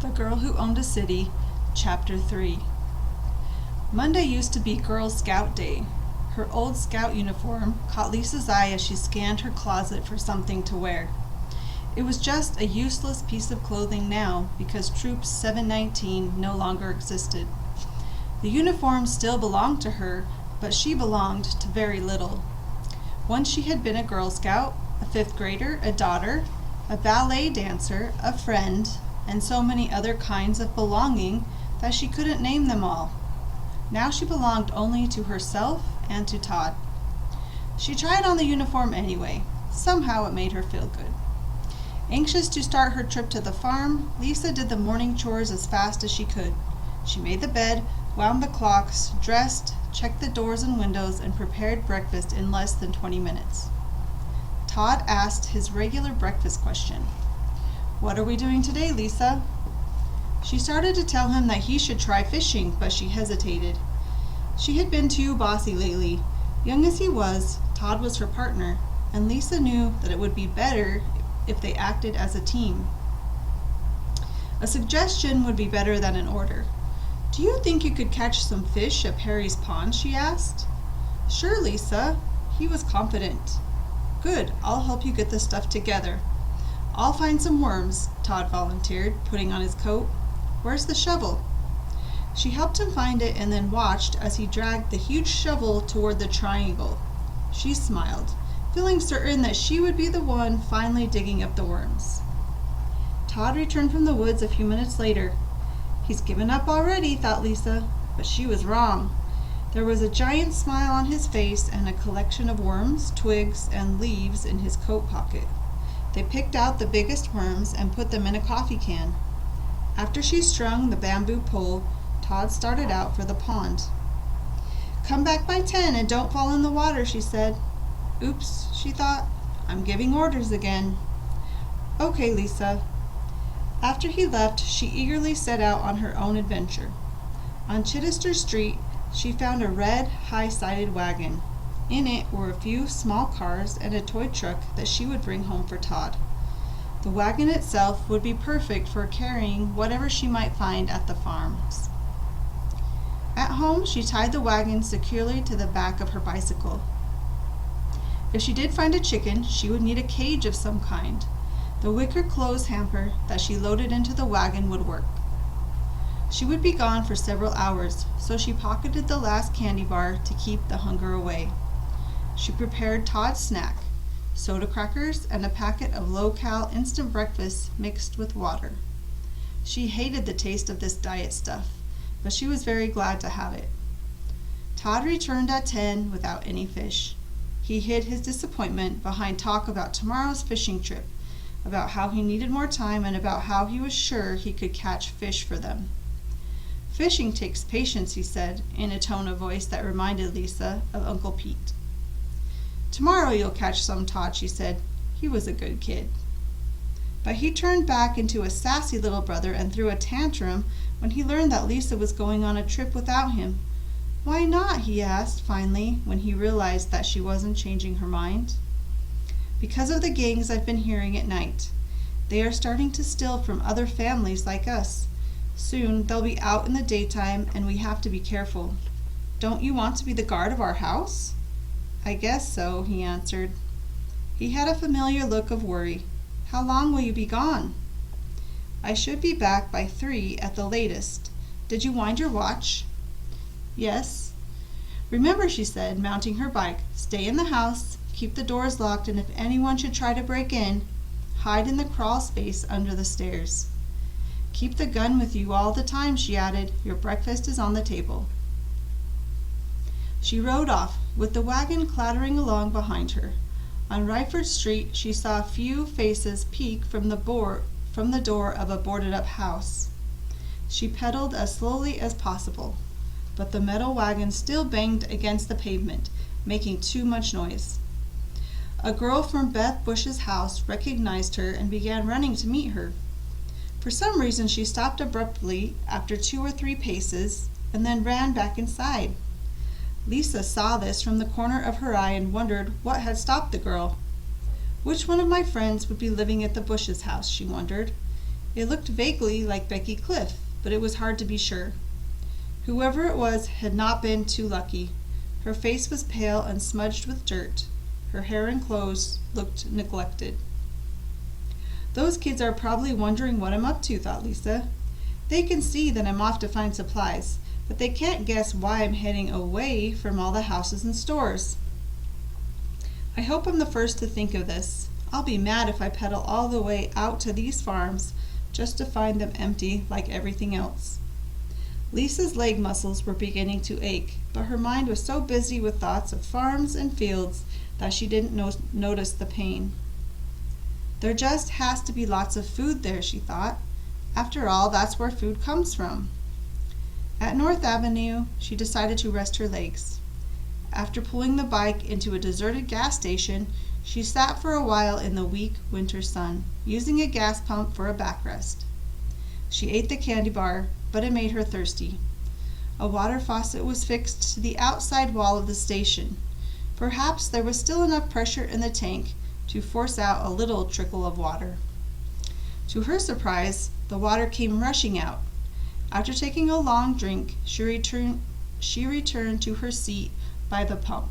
The Girl Who Owned a City, Chapter 3. Monday used to be Girl Scout Day. Her old scout uniform caught Lisa's eye as she scanned her closet for something to wear. It was just a useless piece of clothing now because Troop 719 no longer existed. The uniform still belonged to her, but she belonged to very little. Once she had been a Girl Scout, a fifth grader, a daughter, a ballet dancer, a friend, and so many other kinds of belonging that she couldn't name them all. Now she belonged only to herself and to Todd. She tried on the uniform anyway. Somehow it made her feel good. Anxious to start her trip to the farm, Lisa did the morning chores as fast as she could. She made the bed, wound the clocks, dressed, checked the doors and windows, and prepared breakfast in less than 20 minutes. Todd asked his regular breakfast question. "What are we doing today, Lisa?" She started to tell him that he should try fishing, but she hesitated. She had been too bossy lately. Young as he was, Todd was her partner, and Lisa knew that it would be better if they acted as a team. A suggestion would be better than an order. "Do you think you could catch some fish at Perry's Pond?" she asked. "Sure, Lisa." He was confident. "Good, I'll help you get the stuff together." "I'll find some worms," Todd volunteered, putting on his coat. "Where's the shovel?" She helped him find it and then watched as he dragged the huge shovel toward the triangle. She smiled, feeling certain that she would be the one finally digging up the worms. Todd returned from the woods a few minutes later. "He's given up already," thought Lisa, but she was wrong. There was a giant smile on his face and a collection of worms, twigs, and leaves in his coat pocket. They picked out the biggest worms and put them in a coffee can. After she strung the bamboo pole, Todd started out for the pond. "Come back by 10 and don't fall in the water," she said. Oops, she thought. I'm giving orders again. "Okay, Lisa." After he left, she eagerly set out on her own adventure. On Chittister Street, she found a red, high-sided wagon. In it were a few small cars and a toy truck that she would bring home for Todd. The wagon itself would be perfect for carrying whatever she might find at the farms. At home, she tied the wagon securely to the back of her bicycle. If she did find a chicken, she would need a cage of some kind. The wicker clothes hamper that she loaded into the wagon would work. She would be gone for several hours, so she pocketed the last candy bar to keep the hunger away. She prepared Todd's snack, soda crackers and a packet of low-cal instant breakfast mixed with water. She hated the taste of this diet stuff, but she was very glad to have it. Todd returned at 10 without any fish. He hid his disappointment behind talk about tomorrow's fishing trip, about how he needed more time, and about how he was sure he could catch fish for them. "Fishing takes patience," he said, in a tone of voice that reminded Lisa of Uncle Pete. "Tomorrow you'll catch some, Todd," she said. He was a good kid. But he turned back into a sassy little brother and threw a tantrum when he learned that Lisa was going on a trip without him. "Why not?" he asked finally, when he realized that she wasn't changing her mind. "Because of the gangs I've been hearing at night. They are starting to steal from other families like us. Soon they'll be out in the daytime and we have to be careful. Don't you want to be the guard of our house?" "I guess so," he answered. He had a familiar look of worry. "How long will you be gone?" "I should be back by 3 at the latest. Did you wind your watch?" "Yes." "Remember," she said, mounting her bike, "stay in the house, keep the doors locked, and if anyone should try to break in, hide in the crawl space under the stairs. Keep the gun with you all the time," she added. "Your breakfast is on the table." She rode off, with the wagon clattering along behind her. On Ryford Street, she saw a few faces peek from the door of a boarded-up house. She pedaled as slowly as possible, but the metal wagon still banged against the pavement, making too much noise. A girl from Beth Bush's house recognized her and began running to meet her. For some reason, she stopped abruptly after 2 or 3 paces and then ran back inside. Lisa saw this from the corner of her eye and wondered what had stopped the girl. Which one of my friends would be living at the Bush's house, she wondered. It looked vaguely like Becky Cliff, but it was hard to be sure. Whoever it was had not been too lucky. Her face was pale and smudged with dirt. Her hair and clothes looked neglected. Those kids are probably wondering what I'm up to, thought Lisa. They can see that I'm off to find supplies, but they can't guess why I'm heading away from all the houses and stores. I hope I'm the first to think of this. I'll be mad if I pedal all the way out to these farms just to find them empty like everything else. Lisa's leg muscles were beginning to ache, but her mind was so busy with thoughts of farms and fields that she didn't notice the pain. There just has to be lots of food there, she thought. After all, that's where food comes from. At North Avenue, she decided to rest her legs. After pulling the bike into a deserted gas station, she sat for a while in the weak winter sun, using a gas pump for a backrest. She ate the candy bar, but it made her thirsty. A water faucet was fixed to the outside wall of the station. Perhaps there was still enough pressure in the tank to force out a little trickle of water. To her surprise, the water came rushing out. After taking a long drink, she returned to her seat by the pump.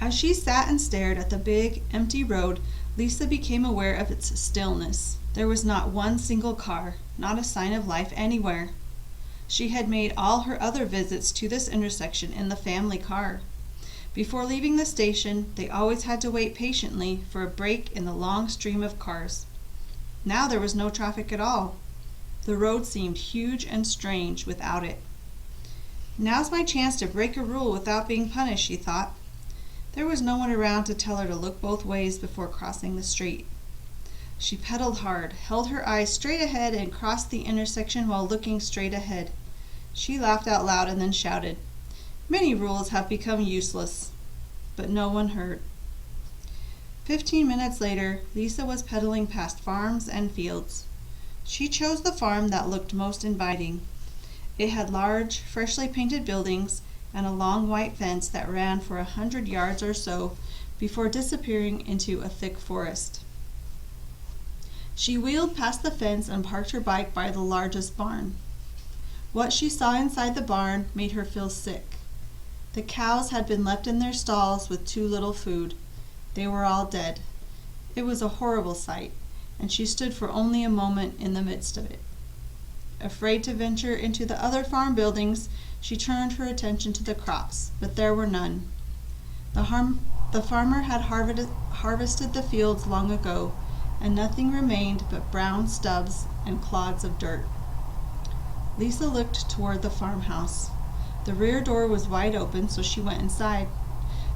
As she sat and stared at the big, empty road, Lisa became aware of its stillness. There was not one single car, not a sign of life anywhere. She had made all her other visits to this intersection in the family car. Before leaving the station, they always had to wait patiently for a break in the long stream of cars. Now there was no traffic at all. The road seemed huge and strange without it. Now's my chance to break a rule without being punished, she thought. There was no one around to tell her to look both ways before crossing the street. She pedaled hard, held her eyes straight ahead, and crossed the intersection while looking straight ahead. She laughed out loud and then shouted, "Many rules have become useless." But no one heard. 15 minutes later, Lisa was pedaling past farms and fields. She chose the farm that looked most inviting. It had large, freshly painted buildings and a long white fence that ran for 100 yards or so before disappearing into a thick forest. She wheeled past the fence and parked her bike by the largest barn. What she saw inside the barn made her feel sick. The cows had been left in their stalls with too little food. They were all dead. It was a horrible sight, and she stood for only a moment in the midst of it. Afraid to venture into the other farm buildings, she turned her attention to the crops, but there were none. The farmer had harvested the fields long ago, and nothing remained but brown stubs and clods of dirt. Lisa looked toward the farmhouse. The rear door was wide open, so she went inside.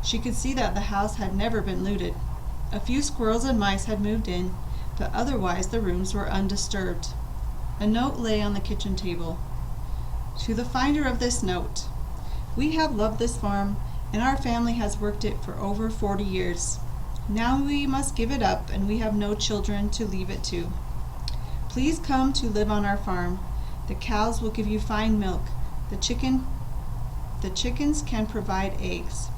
She could see that the house had never been looted. A few squirrels and mice had moved in, but otherwise the rooms were undisturbed. A note lay on the kitchen table. To the finder of this note, "We have loved this farm, and our family has worked it for over 40 years. Now we must give it up, and we have no children to leave it to. Please come to live on our farm. The cows will give you fine milk. The chickens can provide eggs.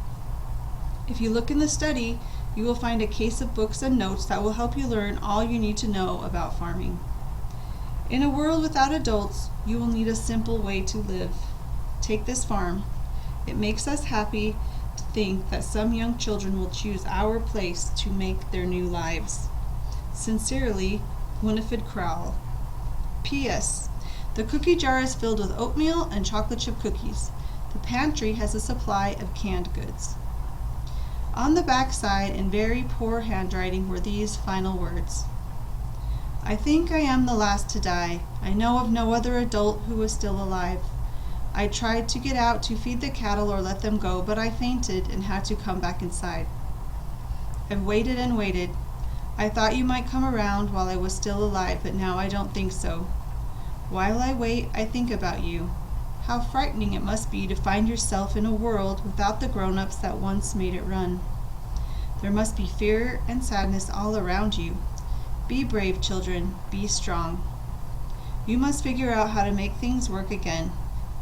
If you look in the study, you will find a case of books and notes that will help you learn all you need to know about farming. In a world without adults, you will need a simple way to live. Take this farm. It makes us happy to think that some young children will choose our place to make their new lives. Sincerely, Winifred Crowell. P.S. The cookie jar is filled with oatmeal and chocolate chip cookies. The pantry has a supply of canned goods." On the back side, in very poor handwriting, were these final words. "I think I am the last to die. I know of no other adult who is still alive. I tried to get out to feed the cattle or let them go, but I fainted and had to come back inside. I've waited and waited. I thought you might come around while I was still alive, but now I don't think so. While I wait, I think about you. How frightening it must be to find yourself in a world without the grown-ups that once made it run. There must be fear and sadness all around you. Be brave, children. Be strong. You must figure out how to make things work again,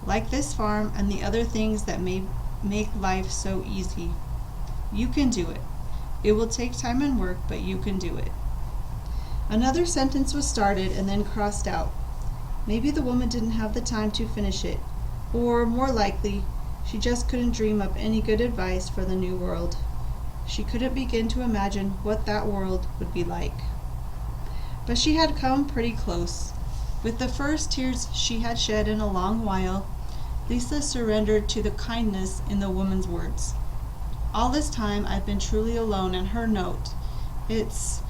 like this farm and the other things that make life so easy. You can do it. It will take time and work, but you can do it." Another sentence was started and then crossed out. Maybe the woman didn't have the time to finish it, or, more likely, she just couldn't dream up any good advice for the new world. She couldn't begin to imagine what that world would be like. But she had come pretty close. With the first tears she had shed in a long while, Lisa surrendered to the kindness in the woman's words. All this time I've been truly alone, and her note, it's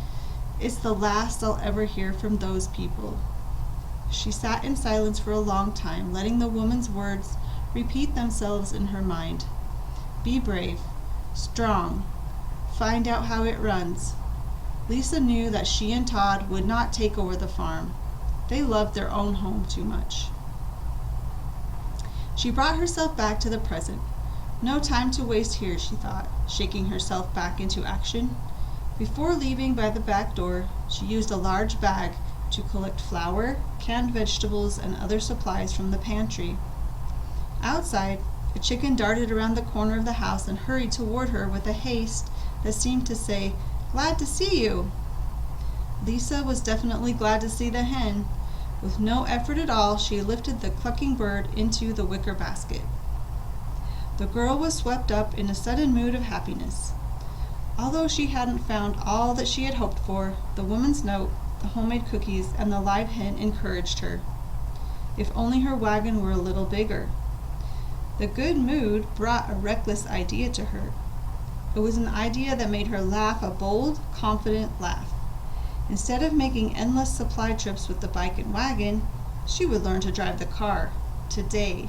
the last I'll ever hear from those people. She sat in silence for a long time, letting the woman's words repeat themselves in her mind. Be brave, strong, find out how it runs. Lisa knew that she and Todd would not take over the farm. They loved their own home too much. She brought herself back to the present. No time to waste here, she thought, shaking herself back into action. Before leaving by the back door, she used a large bag to collect flour, canned vegetables, and other supplies from the pantry. Outside, a chicken darted around the corner of the house and hurried toward her with a haste that seemed to say, "Glad to see you." Lisa was definitely glad to see the hen. With no effort at all, she lifted the clucking bird into the wicker basket. The girl was swept up in a sudden mood of happiness. Although she hadn't found all that she had hoped for, the woman's note, the homemade cookies, and the live hen encouraged her. If only her wagon were a little bigger. The good mood brought a reckless idea to her. It was an idea that made her laugh a bold, confident laugh. Instead of making endless supply trips with the bike and wagon, she would learn to drive the car, today.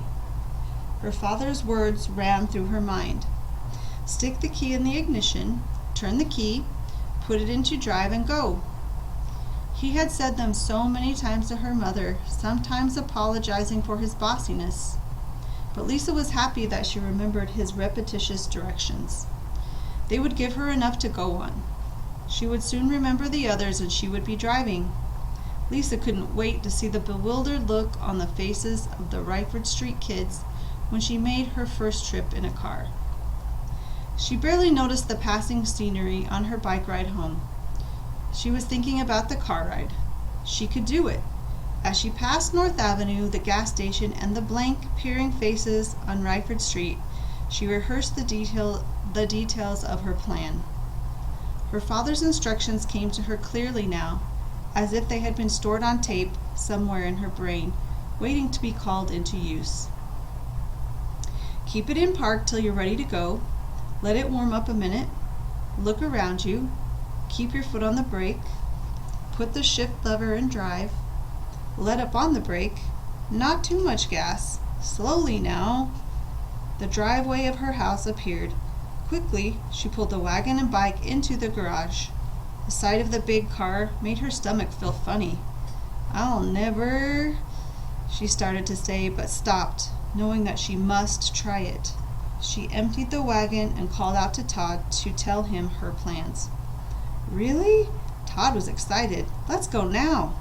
Her father's words ran through her mind. Stick the key in the ignition, turn the key, put it into drive, and go. He had said them so many times to her mother, sometimes apologizing for his bossiness. But Lisa was happy that she remembered his repetitious directions. They would give her enough to go on. She would soon remember the others, and she would be driving. Lisa couldn't wait to see the bewildered look on the faces of the Ryford Street kids when she made her first trip in a car. She barely noticed the passing scenery on her bike ride home. She was thinking about the car ride. She could do it. As she passed North Avenue, the gas station, and the blank, peering faces on Ryford Street, she rehearsed the details of her plan. Her father's instructions came to her clearly now, as if they had been stored on tape somewhere in her brain, waiting to be called into use. Keep it in park till you're ready to go. Let it warm up a minute. Look around you. Keep your foot on the brake. Put the shift lever in drive. Let up on the brake. Not too much gas. Slowly now. The driveway of her house appeared. Quickly, she pulled the wagon and bike into the garage. The sight of the big car made her stomach feel funny. "I'll never," she started to say, but stopped, knowing that she must try it. She emptied the wagon and called out to Todd to tell him her plans. "Really?" Todd was excited. "Let's go now."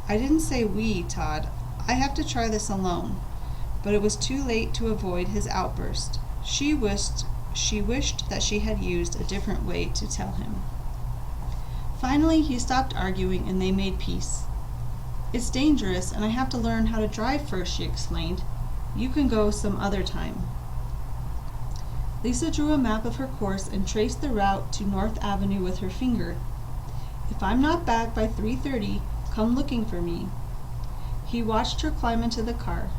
"I didn't say we, Todd. I have to try this alone." But it was too late to avoid his outburst. She wished that she had used a different way to tell him. Finally, he stopped arguing and they made peace. "It's dangerous and I have to learn how to drive first," she explained. "You can go some other time." Lisa drew a map of her course and traced the route to North Avenue with her finger. "If I'm not back by 3:30, come looking for me." He watched her climb into the car.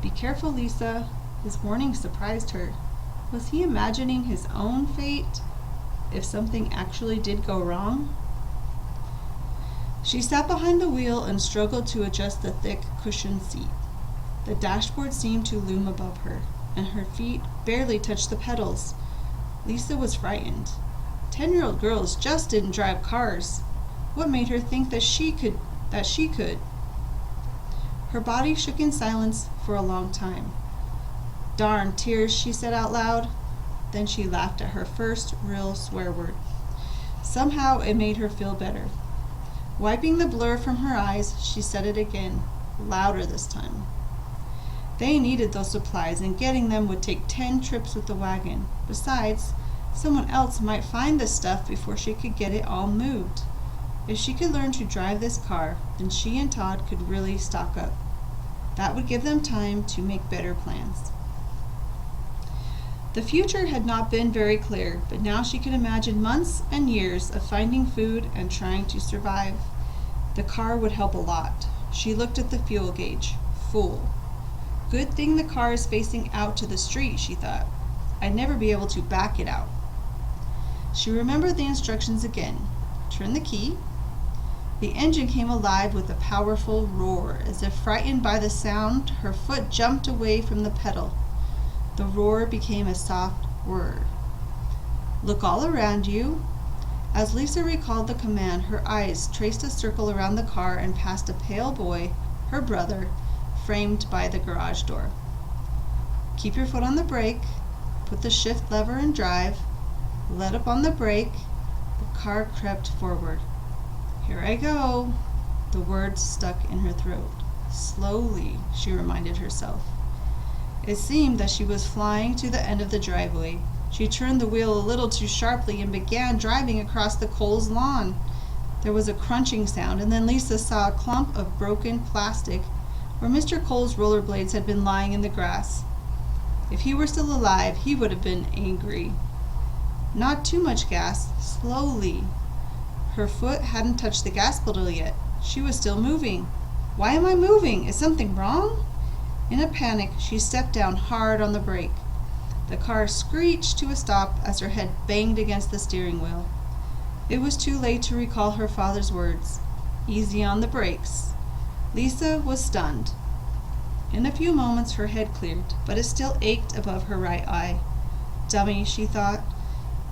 "Be careful, Lisa." His warning surprised her. Was he imagining his own fate if something actually did go wrong? She sat behind the wheel and struggled to adjust the thick cushioned seat. The dashboard seemed to loom above her, and her feet barely touched the pedals. Lisa was frightened. 10-year-old girls just didn't drive cars. What made her think that she could? Her body shook in silence for a long time. "Darn tears," she said out loud. Then she laughed at her first real swear word. Somehow it made her feel better. Wiping the blur from her eyes, she said it again, louder this time. They needed those supplies, and getting them would take 10 trips with the wagon. Besides, someone else might find the stuff before she could get it all moved. If she could learn to drive this car, then she and Todd could really stock up. That would give them time to make better plans. The future had not been very clear, but now she could imagine months and years of finding food and trying to survive. The car would help a lot. She looked at the fuel gauge. Full. Good thing the car is facing out to the street, she thought. I'd never be able to back it out. She remembered the instructions again. Turn the key. The engine came alive with a powerful roar. As if frightened by the sound, her foot jumped away from the pedal. The roar became a soft whir. Look all around you. As Lisa recalled the command, her eyes traced a circle around the car and past a pale boy, her brother, framed by the garage door. Keep your foot on the brake. Put the shift lever and drive. Let up on the brake. The car crept forward. Here I go. The words stuck in her throat. Slowly, she reminded herself. It seemed that she was flying to the end of the driveway. She turned the wheel a little too sharply and began driving across the Coles lawn. There was a crunching sound, and then Lisa saw a clump of broken plastic where Mr. Cole's rollerblades had been lying in the grass. If he were still alive, he would have been angry. Not too much gas. Slowly. Her foot hadn't touched the gas pedal yet. She was still moving. Why am I moving? Is something wrong? In a panic, she stepped down hard on the brake. The car screeched to a stop as her head banged against the steering wheel. It was too late to recall her father's words. Easy on the brakes. Lisa was stunned. In a few moments her head cleared, but it still ached above her right eye. Dummy, she thought.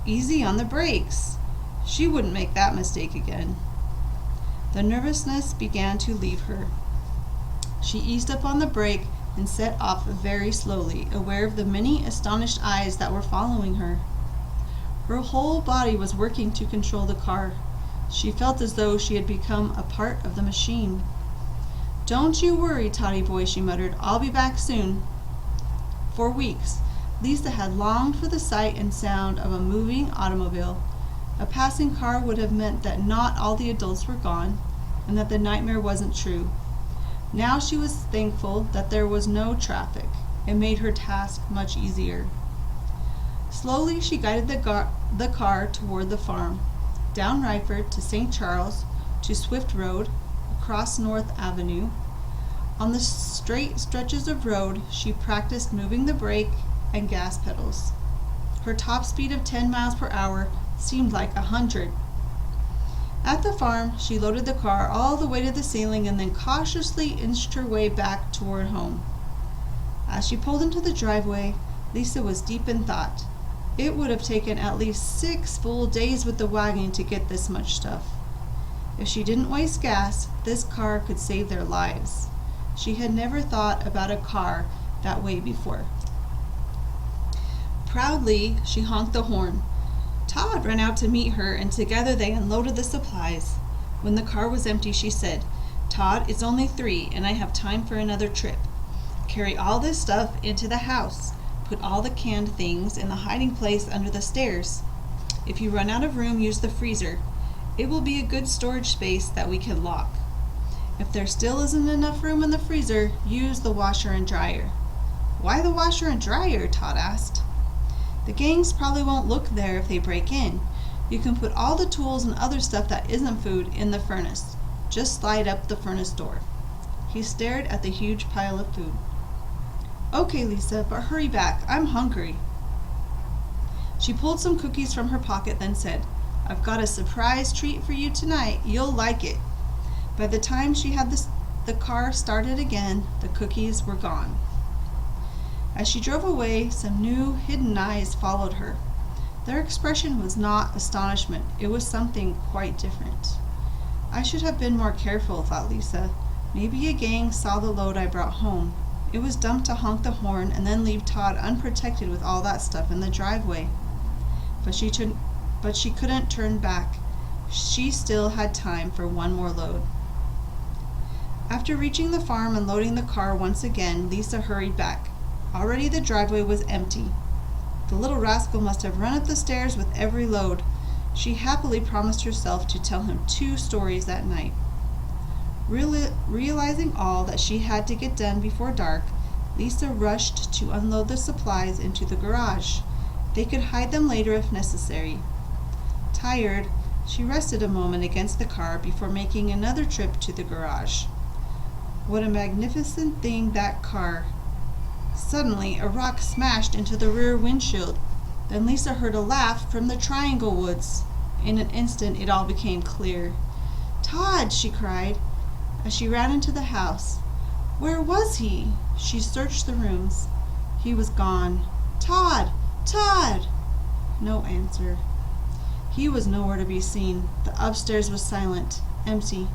Easy on the brakes. She wouldn't make that mistake again. The nervousness began to leave her. She eased up on the brake and set off very slowly, aware of the many astonished eyes that were following her. Her whole body was working to control the car. She felt as though she had become a part of the machine. Don't you worry, Toddy boy, she muttered. I'll be back soon. For weeks, Lisa had longed for the sight and sound of a moving automobile. A passing car would have meant that not all the adults were gone, and that the nightmare wasn't true. Now she was thankful that there was no traffic. It made her task much easier. Slowly she guided the car toward the farm, down Ryford to St. Charles, to Swift Road, across North Avenue. On the straight stretches of road, she practiced moving the brake and gas pedals. Her top speed of 10 miles per hour seemed like 100. At the farm, she loaded the car all the way to the ceiling and then cautiously inched her way back toward home. As she pulled into the driveway, Lisa was deep in thought. It would have taken at least 6 full days with the wagon to get this much stuff. If she didn't waste gas, this car could save their lives. She had never thought about a car that way before. Proudly, she honked the horn. Todd ran out to meet her, and together they unloaded the supplies. When the car was empty, she said, Todd, it's only 3, and I have time for another trip. Carry all this stuff into the house. Put all the canned things in the hiding place under the stairs. If you run out of room, use the freezer. It will be a good storage space that we can lock. If there still isn't enough room in the freezer, use the washer and dryer. Why the washer and dryer? Todd asked. The gangs probably won't look there if they break in. You can put all the tools and other stuff that isn't food in the furnace. Just slide up the furnace door. He stared at the huge pile of food. Okay, Lisa, but hurry back. I'm hungry. She pulled some cookies from her pocket, then said, I've got a surprise treat for you tonight. You'll like it. By the time she had the car started again, the cookies were gone. As she drove away, some new hidden eyes followed her. Their expression was not astonishment. It was something quite different. I should have been more careful, thought Lisa. Maybe a gang saw the load I brought home. It was dumb to honk the horn and then leave Todd unprotected with all that stuff in the driveway. But she couldn't turn back. She still had time for one more load. After reaching the farm and loading the car once again, Lisa hurried back. Already the driveway was empty. The little rascal must have run up the stairs with every load. She happily promised herself to tell him 2 stories that night. Realizing all that she had to get done before dark, Lisa rushed to unload the supplies into the garage. They could hide them later if necessary. Tired, she rested a moment against the car before making another trip to the garage. What a magnificent thing that car! Suddenly, a rock smashed into the rear windshield. Then Lisa heard a laugh from the Triangle Woods. In an instant, it all became clear. "Todd!" she cried, as she ran into the house. Where was he? She searched the rooms. He was gone. "Todd! Todd!" No answer. He was nowhere to be seen. The upstairs was silent, empty.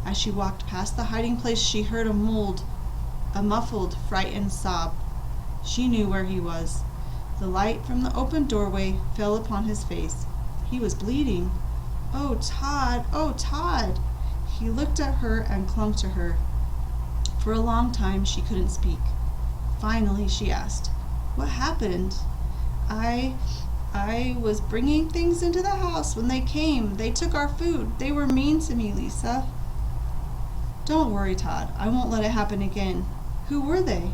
As she walked past the hiding place, she heard a muffled, frightened sob. She knew where he was. The light from the open doorway fell upon his face. He was bleeding. "Oh, Todd! Oh, Todd!" He looked at her and clung to her. For a long time she couldn't speak. Finally she asked, "What happened?" I was bringing things into the house when they came. They took our food. They were mean to me, Lisa." "Don't worry, Todd. I won't let it happen again." "Who were they?"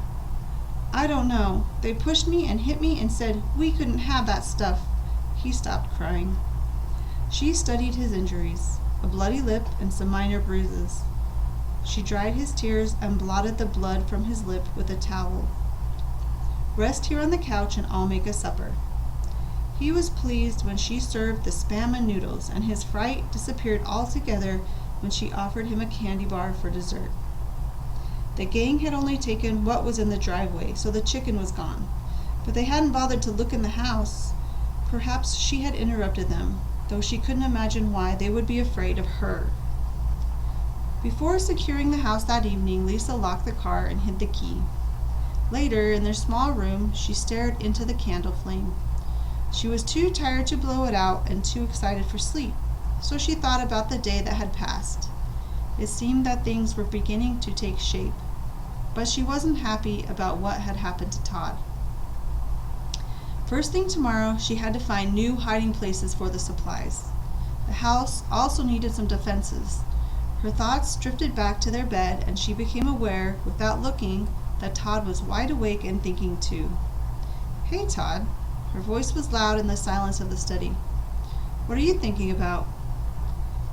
"I don't know. They pushed me and hit me and said we couldn't have that stuff." He stopped crying. She studied his injuries, a bloody lip and some minor bruises. She dried his tears and blotted the blood from his lip with a towel. "Rest here on the couch and I'll make a supper." He was pleased when she served the spam and noodles, and his fright disappeared altogether when she offered him a candy bar for dessert. The gang had only taken what was in the driveway, so the chicken was gone. But they hadn't bothered to look in the house. Perhaps she had interrupted them, though she couldn't imagine why they would be afraid of her. Before securing the house that evening, Lisa locked the car and hid the key. Later, in their small room, she stared into the candle flame. She was too tired to blow it out and too excited for sleep, so she thought about the day that had passed. It seemed that things were beginning to take shape, but she wasn't happy about what had happened to Todd. First thing tomorrow, she had to find new hiding places for the supplies. The house also needed some defenses. Her thoughts drifted back to their bed, and she became aware, without looking, that Todd was wide awake and thinking too. "Hey, Todd." Her voice was loud in the silence of the study. "What are you thinking about?"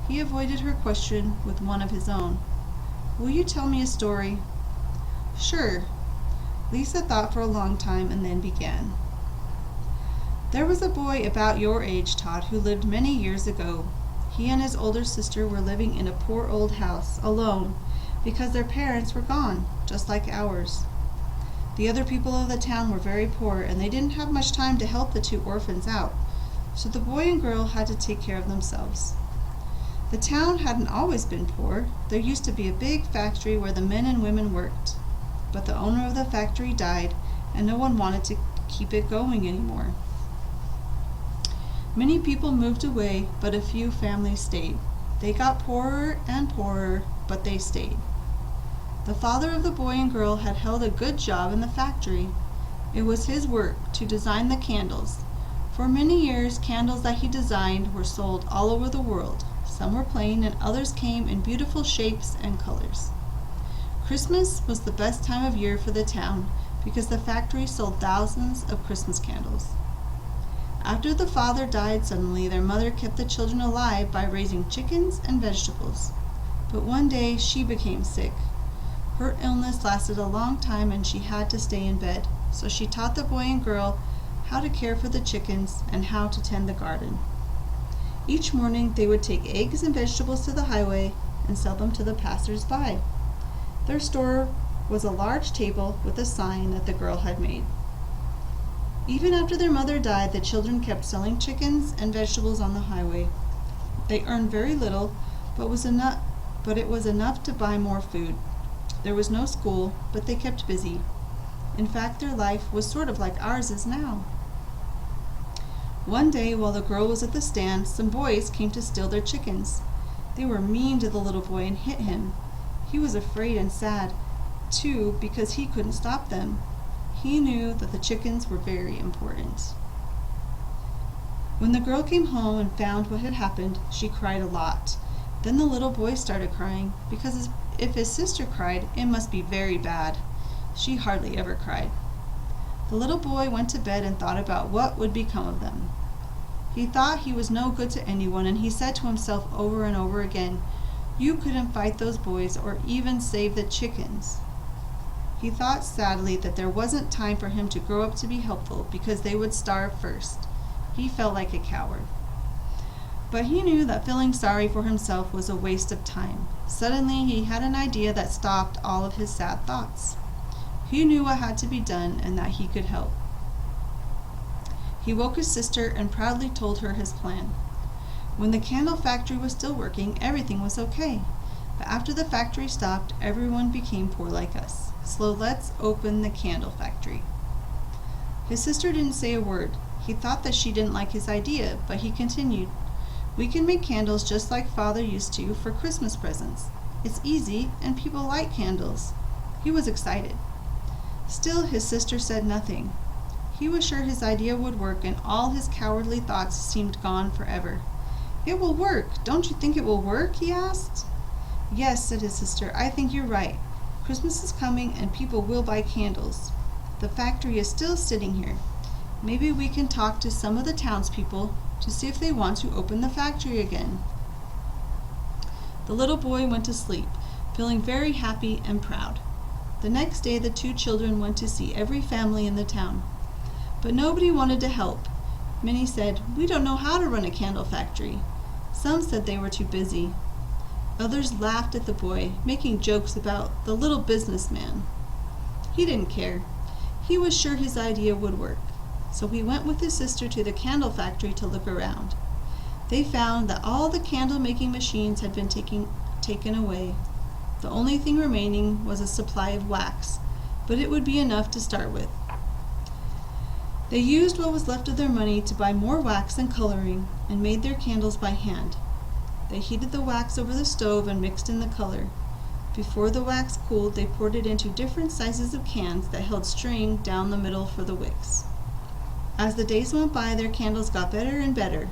He avoided her question with one of his own. "Will you tell me a story?" "Sure." Lisa thought for a long time and then began. "There was a boy about your age, Todd, who lived many years ago. He and his older sister were living in a poor old house, alone, because their parents were gone, just like ours. The other people of the town were very poor, and they didn't have much time to help the 2 orphans out, so the boy and girl had to take care of themselves. The town hadn't always been poor. There used to be a big factory where the men and women worked, but the owner of the factory died, and no one wanted to keep it going anymore. Many people moved away, but a few families stayed. They got poorer and poorer, but they stayed. The father of the boy and girl had held a good job in the factory. It was his work to design the candles. For many years, candles that he designed were sold all over the world. Some were plain and others came in beautiful shapes and colors. Christmas was the best time of year for the town because the factory sold thousands of Christmas candles. After the father died suddenly, their mother kept the children alive by raising chickens and vegetables. But one day she became sick. Her illness lasted a long time and she had to stay in bed, so she taught the boy and girl how to care for the chickens and how to tend the garden. Each morning they would take eggs and vegetables to the highway and sell them to the passers-by. Their store was a large table with a sign that the girl had made. Even after their mother died, the children kept selling chickens and vegetables on the highway. They earned very little, but it was enough to buy more food. There was no school, but they kept busy. In fact, their life was sort of like ours is now. One day, while the girl was at the stand, some boys came to steal their chickens. They were mean to the little boy and hit him. He was afraid and sad, too, because he couldn't stop them. He knew that the chickens were very important. When the girl came home and found what had happened, she cried a lot. Then the little boy started crying, because if his sister cried, it must be very bad. She hardly ever cried. The little boy went to bed and thought about what would become of them. He thought he was no good to anyone, and he said to himself over and over again, "You couldn't fight those boys or even save the chickens." He thought sadly that there wasn't time for him to grow up to be helpful because they would starve first. He felt like a coward. But he knew that feeling sorry for himself was a waste of time. Suddenly he had an idea that stopped all of his sad thoughts. He knew what had to be done and that he could help. He woke his sister and proudly told her his plan. When the candle factory was still working, everything was okay. But after the factory stopped, everyone became poor like us. So let's open the candle factory. His sister didn't say a word. He thought that she didn't like his idea, but he continued, "We can make candles just like Father used to for Christmas presents. It's easy, and people like candles." He was excited. Still, his sister said nothing. He was sure his idea would work, and all his cowardly thoughts seemed gone forever. "It will work. Don't you think it will work?" he asked. "Yes," said his sister, "I think you're right. Christmas is coming, and people will buy candles. The factory is still sitting here. Maybe we can talk to some of the townspeople to see if they want to open the factory again." The little boy went to sleep, feeling very happy and proud. The next day the two children went to see every family in the town. But nobody wanted to help. Many said, "We don't know how to run a candle factory." Some said they were too busy. Others laughed at the boy, making jokes about the little businessman. He didn't care. He was sure his idea would work. So he went with his sister to the candle factory to look around. They found that all the candle-making machines had been taken away. The only thing remaining was a supply of wax, but it would be enough to start with. They used what was left of their money to buy more wax and coloring, and made their candles by hand. They heated the wax over the stove and mixed in the color. Before the wax cooled, they poured it into different sizes of cans that held string down the middle for the wicks. As the days went by, their candles got better and better.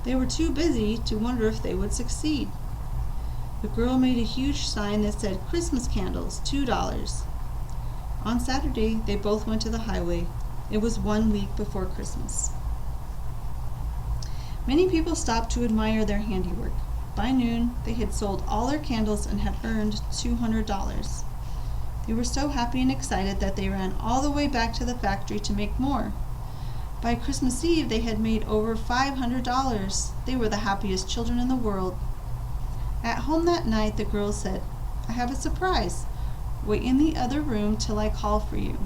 They were too busy to wonder if they would succeed. The girl made a huge sign that said, "Christmas candles, $2." On Saturday, they both went to the highway. It was 1 week before Christmas. Many people stopped to admire their handiwork. By noon, they had sold all their candles and had earned $200. They were so happy and excited that they ran all the way back to the factory to make more. By Christmas Eve, they had made over $500. They were the happiest children in the world. At home that night, the girl said, "I have a surprise. Wait in the other room till I call for you."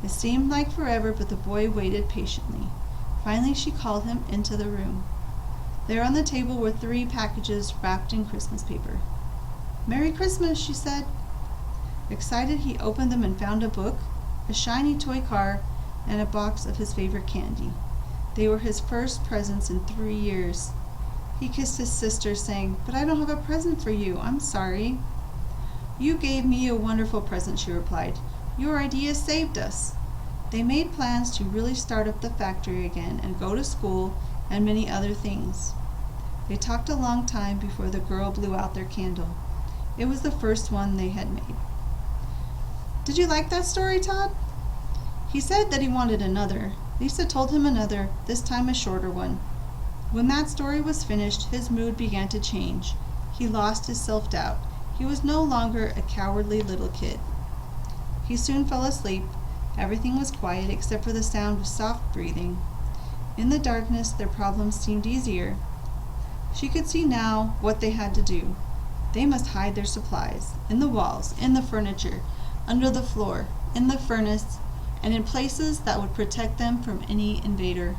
It seemed like forever, but the boy waited patiently. Finally, she called him into the room. There on the table were 3 packages wrapped in Christmas paper. "Merry Christmas," she said. Excited, he opened them and found a book, a shiny toy car, and a box of his favorite candy. They were his first presents in 3 years. He kissed his sister, saying, "But I don't have a present for you. I'm sorry." "You gave me a wonderful present," she replied. "Your idea saved us." They made plans to really start up the factory again and go to school and many other things. They talked a long time before the girl blew out their candle. It was the first one they had made. Did you like that story, Todd? He said that he wanted another. Lisa told him another, this time a shorter one. When that story was finished, his mood began to change. He lost his self-doubt. He was no longer a cowardly little kid. He soon fell asleep. Everything was quiet except for the sound of soft breathing. In the darkness, their problems seemed easier. She could see now what they had to do. They must hide their supplies, in the walls, in the furniture, under the floor, in the furnace, and in places that would protect them from any invader.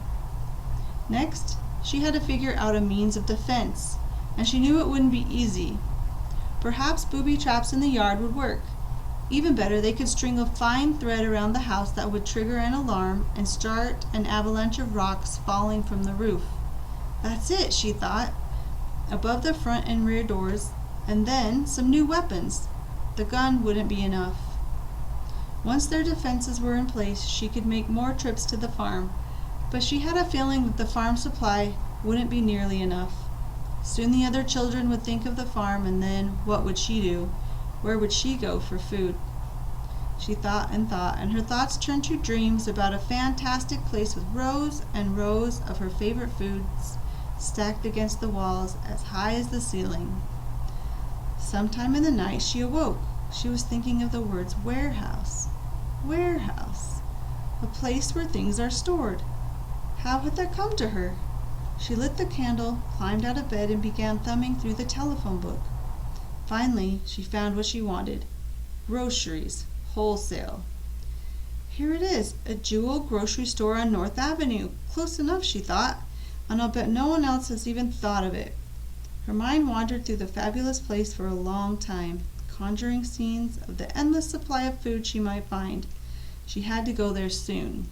Next, she had to figure out a means of defense, and she knew it wouldn't be easy. Perhaps booby traps in the yard would work. Even better, they could string a fine thread around the house that would trigger an alarm and start an avalanche of rocks falling from the roof. That's it, she thought, above the front and rear doors, and then some new weapons. The gun wouldn't be enough. Once their defenses were in place, she could make more trips to the farm, But she had a feeling that the farm supply wouldn't be nearly enough. Soon the other children would think of the farm, and then what would she do? Where would she go for food? She thought, and her thoughts turned to dreams about a fantastic place with rows and rows of her favorite foods stacked against the walls as high as the ceiling. Sometime in the night she awoke. She was thinking of the words warehouse, warehouse, a place where things are stored. How had that come to her? She lit the candle, climbed out of bed, and began thumbing through the telephone book. Finally, she found what she wanted: groceries, wholesale. Here it is, a Jewel grocery store on North Avenue. Close enough, she thought, and I'll bet no one else has even thought of it. Her mind wandered through the fabulous place for a long time, conjuring scenes of the endless supply of food she might find. She had to go there soon.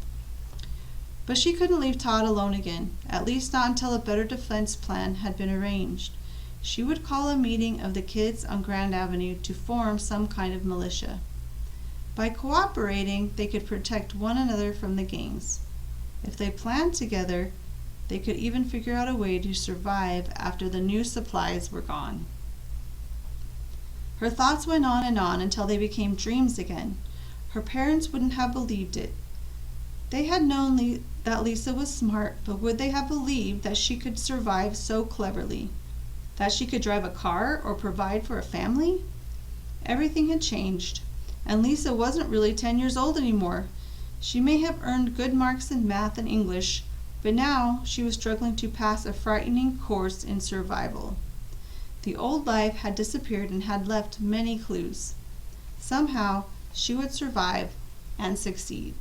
But she couldn't leave Todd alone again, at least not until a better defense plan had been arranged. She would call a meeting of the kids on Grand Avenue to form some kind of militia. By cooperating, they could protect one another from the gangs. If they planned together, they could even figure out a way to survive after the new supplies were gone. Her thoughts went on until they became dreams again. Her parents wouldn't have believed it. They had known that Lisa was smart, but would they have believed that she could survive so cleverly? That she could drive a car or provide for a family? Everything had changed, and Lisa wasn't really 10 years old anymore. She may have earned good marks in math and English, but now she was struggling to pass a frightening course in survival. The old life had disappeared and had left many clues. Somehow she would survive and succeed.